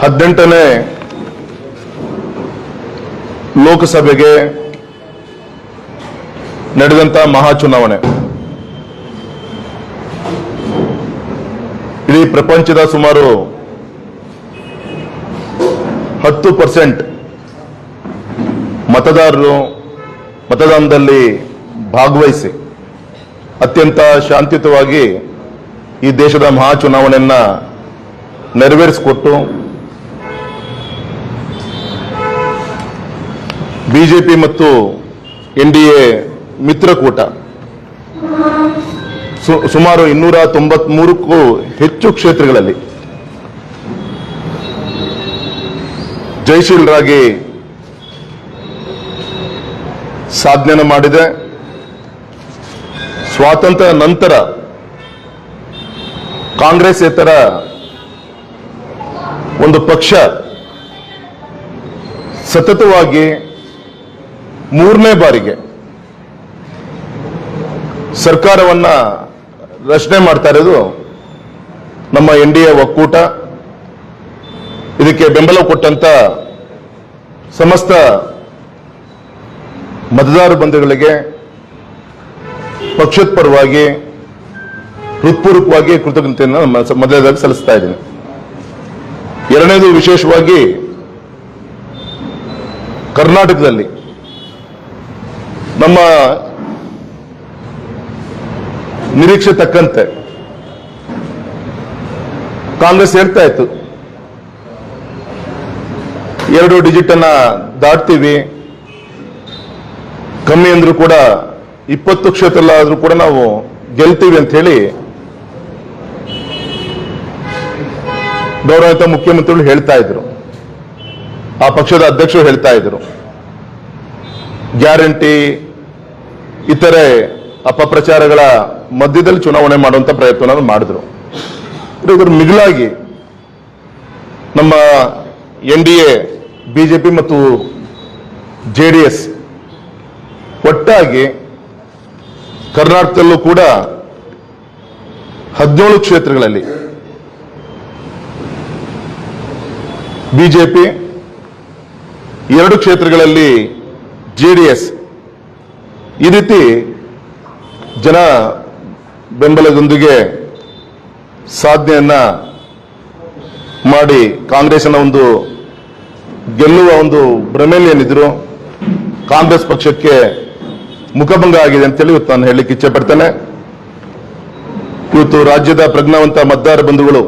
18ನೇ ಲೋಕಸಭೆಗೆ ನಡೆದಂತ ಮಹಾ ಚುನಾವಣೆ ಇಡೀ ಪ್ರಪಂಚದ ಸುಮಾರು 10% ಮತದಾರರು ಮತದಾನದಲ್ಲಿ ಭಾಗವಹಿಸಿ ಅತ್ಯಂತ ಶಾಂತಿಯುತವಾಗಿ ಈ ದೇಶದ ಮಹಾ ಚುನಾವಣೆಯನ್ನ ನೆರವೇರಿಸಿಕೊಟ್ಟು ಬಿಜೆಪಿ ಮತ್ತು ಎನ್ಡಿಎ ಮಿತ್ರಕೂಟ ಸುಮಾರು 293ಕ್ಕೂ ಹೆಚ್ಚು ಕ್ಷೇತ್ರಗಳಲ್ಲಿ ಜಯಶೀಲರಾಗಿ ಸಾಧನೆ ಮಾಡಿದೆ. ಸ್ವಾತಂತ್ರ್ಯ ನಂತರ ಕಾಂಗ್ರೆಸ್ಸೇತರ ಒಂದು ಪಕ್ಷ ಸತತವಾಗಿ 3ನೇ ಬಾರಿಗೆ ಸರ್ಕಾರವನ್ನ ರಚನೆ ಮಾಡ್ತಾ ಇರೋದು ನಮ್ಮ ಎನ್ಡಿಎ ಒಕ್ಕೂಟ. ಇದಕ್ಕೆ ಬೆಂಬಲ ಕೊಟ್ಟಂತ ಸಮಸ್ತ ಮತದಾರ ಬಂಧುಗಳಿಗೆ ಪಕ್ಷದ ಪರವಾಗಿ ಹೃತ್ಪೂರ್ವಕವಾಗಿ ಕೃತಜ್ಞತೆಯನ್ನು ಮೊದಲನೇದಾಗಿ ಸಲ್ಲಿಸ್ತಾ ಇದ್ದೀನಿ. ಎರಡನೇದು, ವಿಶೇಷವಾಗಿ ಕರ್ನಾಟಕದಲ್ಲಿ ನಮ್ಮ ನಿರೀಕ್ಷೆ ತಕ್ಕಂತೆ ಕಾಂಗ್ರೆಸ್ ಹೇಳ್ತಾ ಇತ್ತು 2 ಡಿಜಿಟ್ ಅನ್ನ ದಾಟ್ತೀವಿ, ಕಮ್ಮಿ ಅಂದ್ರೂ ಕೂಡ 20 ಕ್ಷೇತ್ರ ಆದ್ರೂ ಕೂಡ ನಾವು ಗೆಲ್ತೀವಿ ಅಂತ ಹೇಳಿ ಗೌರವಿತ ಮುಖ್ಯಮಂತ್ರಿಗಳು ಹೇಳ್ತಾ ಇದ್ರು, ಆ ಪಕ್ಷದ ಅಧ್ಯಕ್ಷರು ಹೇಳ್ತಾ ಇದ್ರು. ಗ್ಯಾರಂಟಿ ಇತರೆ ಅಪಪ್ರಚಾರಗಳ ಮಧ್ಯದಲ್ಲಿ ಚುನಾವಣೆ ಮಾಡುವಂತ ಪ್ರಯತ್ನ ಮಾಡಿದ್ರು. ಇದರ ಮಿಗಿಲಾಗಿ ನಮ್ಮ ಎನ್ಡಿಎ, ಬಿಜೆಪಿ ಮತ್ತು ಜೆಡಿಎಸ್ ಒಟ್ಟಾಗಿ ಕರ್ನಾಟಕದಲ್ಲೂ ಕೂಡ 17 ಕ್ಷೇತ್ರಗಳಲ್ಲಿ ಬಿಜೆಪಿ, 2 ಕ್ಷೇತ್ರಗಳಲ್ಲಿ ಜೆಡಿಎಸ್ ಈ ರೀತಿ ಜನ ಬೆಂಬಲದೊಂದಿಗೆ ಸಾಧನೆಯನ್ನ ಮಾಡಿ ಕಾಂಗ್ರೆಸ್ನ ಒಂದು ಗೆಲ್ಲುವ ಒಂದು ಭ್ರಮೆಯಲ್ಲಿ ಏನಿದ್ರು ಕಾಂಗ್ರೆಸ್ ಪಕ್ಷಕ್ಕೆ ಮುಖಭಂಗ ಆಗಿದೆ ಅಂತೇಳಿ ಇವತ್ತು ನಾನು ಹೇಳಲಿಕ್ಕೆ ಇಚ್ಛೆ ಪಡ್ತೇನೆ. ಇವತ್ತು ರಾಜ್ಯದ ಪ್ರಜ್ಞಾವಂತ ಮತದಾರ ಬಂಧುಗಳು